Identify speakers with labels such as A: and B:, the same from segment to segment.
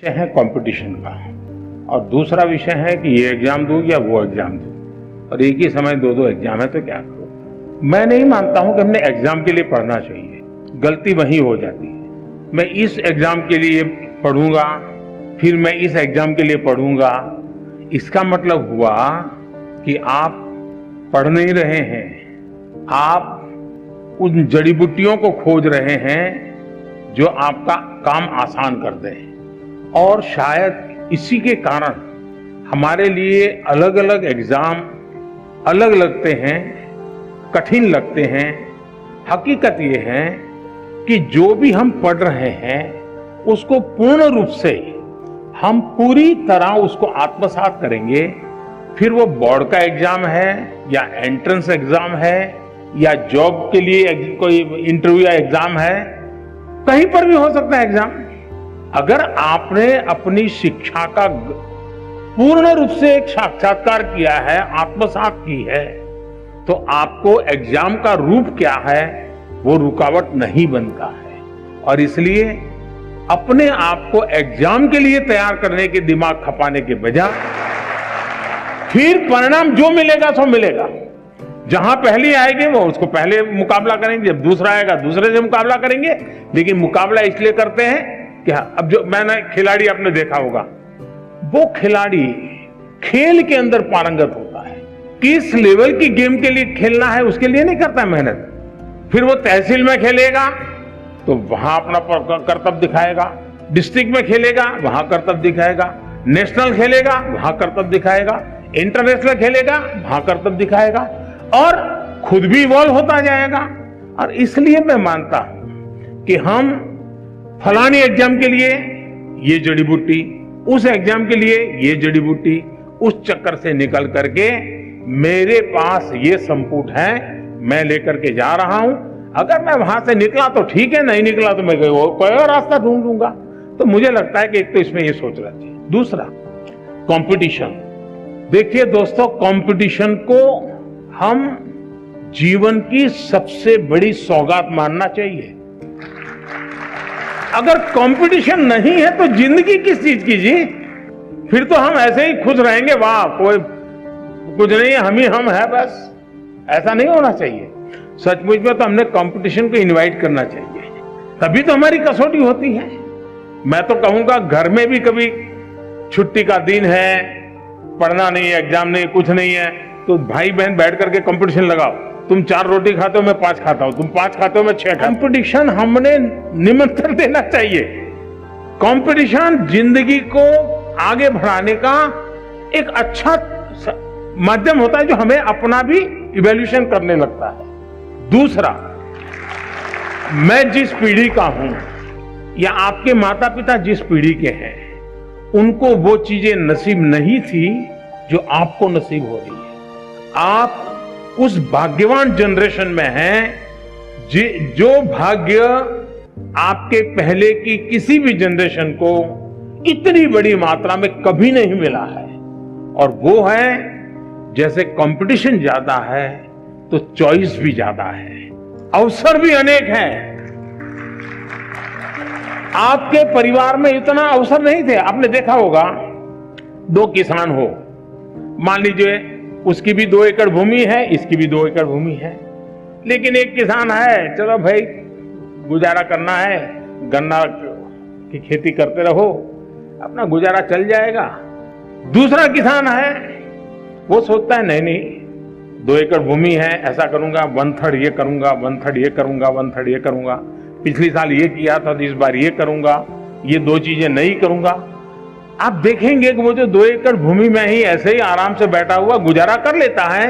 A: विषय है कंपटीशन का और दूसरा विषय है कि ये एग्जाम दूं या वो एग्जाम दूं और एक ही समय दो एग्जाम है तो क्या करूं। मैं नहीं मानता हूं कि हमने एग्जाम के लिए पढ़ना चाहिए, गलती वही हो जाती है। मैं इस एग्जाम के लिए पढ़ूंगा फिर मैं इस एग्जाम के लिए पढ़ूंगा, इसका मतलब हुआ कि आप पढ़ नहीं रहे हैं, आप उन जड़ी बूटियों को खोज रहे हैं जो आपका काम आसान कर दें। और शायद इसी के कारण हमारे लिए अलग अलग एग्जाम अलग लगते हैं, कठिन लगते हैं। हकीकत ये है कि जो भी हम पढ़ रहे हैं उसको पूर्ण रूप से हम पूरी तरह उसको आत्मसात करेंगे, फिर वो बोर्ड का एग्जाम है या एंट्रेंस एग्जाम है या जॉब के लिए कोई इंटरव्यू या एग्जाम है, कहीं पर भी हो सकता है एग्जाम। अगर आपने अपनी शिक्षा का पूर्ण रूप से एक साक्षात्कार किया है, आत्मसात की है, तो आपको एग्जाम का रूप क्या है वो रुकावट नहीं बनता है। और इसलिए अपने आप को एग्जाम के लिए तैयार करने के दिमाग खपाने के बजाय फिर परिणाम जो मिलेगा सो मिलेगा। जहां पहली आएगी वो उसको पहले मुकाबला करेंगे, जब दूसरा आएगा दूसरे से मुकाबला करेंगे। लेकिन मुकाबला इसलिए करते हैं कि अब जो मैंने खिलाड़ी आपने देखा होगा, वो खिलाड़ी खेल के अंदर पारंगत होता है, किस लेवल की गेम के लिए खेलना है उसके लिए नहीं करता है मेहनत। फिर वो तहसील में खेलेगा तो वहां अपना कर्तव्य दिखाएगा, डिस्ट्रिक्ट में खेलेगा वहां कर्तव्य दिखाएगा, नेशनल खेलेगा वहां कर्तव्य दिखाएगा, इंटरनेशनल खेलेगा वहां कर्तव्य दिखाएगा और खुद भी इवॉल्व होता जाएगा। और इसलिए मैं मानता हूं कि हम फलानी एग्जाम के लिए ये जड़ी बूटी, उस एग्जाम के लिए ये जड़ी बूटी, उस चक्कर से निकल करके मेरे पास ये संपुट है, मैं लेकर के जा रहा हूं। अगर मैं वहां से निकला तो ठीक है, नहीं निकला तो मैं कोई और रास्ता ढूंढ लूंगा। तो मुझे लगता है कि एक तो इसमें ये सोच रहे थे। दूसरा कंपटीशन। देखिए दोस्तों, कंपटीशन को हम जीवन की सबसे बड़ी सौगात मानना चाहिए। अगर कंपटीशन नहीं है तो जिंदगी किस चीज की जी? फिर तो हम ऐसे ही खुश रहेंगे, वाह कोई कुछ नहीं है, हम ही हम है बस। ऐसा नहीं होना चाहिए। सचमुच में तो हमने कंपटीशन को इनवाइट करना चाहिए, तभी तो हमारी कसौटी होती है। मैं तो कहूंगा घर में भी कभी छुट्टी का दिन है, पढ़ना नहीं है, एग्जाम नहीं, कुछ नहीं है, तो भाई बहन बैठ करके कंपटीशन लगाओ। तुम 4 रोटी खाते हो मैं 5 खाता हूं, तुम 5 खाते हो मैं 6 खाता हूं। कंपटीशन हमने निमंत्रण देना चाहिए। कंपटीशन जिंदगी को आगे बढ़ाने का एक अच्छा माध्यम होता है जो हमें अपना भी इवैल्यूएशन करने लगता है। दूसरा, मैं जिस पीढ़ी का हूं या आपके माता पिता जिस पीढ़ी के हैं, उनको वो चीजें नसीब नहीं थी जो आपको नसीब हो रही है। आप उस भाग्यवान जनरेशन में हैं जो भाग्य आपके पहले की किसी भी जनरेशन को इतनी बड़ी मात्रा में कभी नहीं मिला है। और वो है, जैसे कंपटीशन ज्यादा है तो चॉइस भी ज्यादा है, अवसर भी अनेक हैं। आपके परिवार में इतना अवसर नहीं थे। आपने देखा होगा, 2 किसान हो, मान लीजिए उसकी भी 2 एकड़ भूमि है, इसकी भी 2 एकड़ भूमि है, लेकिन एक किसान है, चलो भाई गुजारा करना है, गन्ना की खेती करते रहो, अपना गुजारा चल जाएगा। दूसरा किसान है, वो सोचता है नहीं 2 एकड़ भूमि है, ऐसा करूंगा 1/3 ये करूंगा, 1/3 ये करूंगा, 1/3 ये करूंगा, पिछली साल ये किया था तो इस बार ये करूंगा, ये 2 चीजें नहीं करूंगा। आप देखेंगे कि वो जो 2 एकड़ भूमि में ही ऐसे ही आराम से बैठा हुआ गुजारा कर लेता है।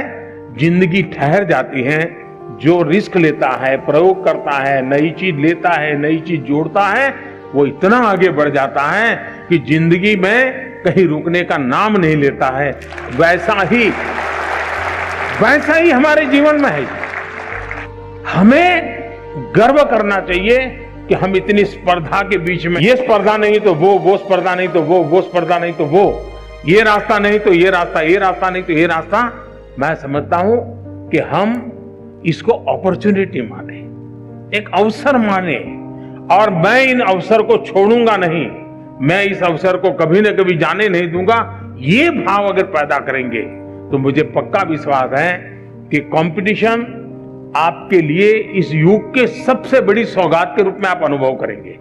A: जिंदगी ठहर जाती है। जो रिस्क लेता है, प्रयोग करता है, नई चीज लेता है, नई चीज जोड़ता है, वो इतना आगे बढ़ जाता है कि जिंदगी में कहीं रुकने का नाम नहीं लेता है। वैसा ही हमारे जीवन में है। हमें गर्व करना चाहिए कि हम इतनी स्पर्धा के बीच में, ये स्पर्धा नहीं तो वो स्पर्धा नहीं तो वो स्पर्धा नहीं तो वो, ये रास्ता नहीं तो ये रास्ता, ये रास्ता नहीं तो ये रास्ता। मैं समझता हूं कि हम इसको अपॉर्चुनिटी माने, एक अवसर माने, और मैं इन अवसर को छोड़ूंगा नहीं। मैं इस अवसर को कभी न कभी जाने नहीं दूंगा, ये भाव अगर पैदा करेंगे तो मुझे पक्का विश्वास है कि कंपटीशन आपके लिए इस युग के सबसे बड़ी सौगात के रूप में आप अनुभव करेंगे।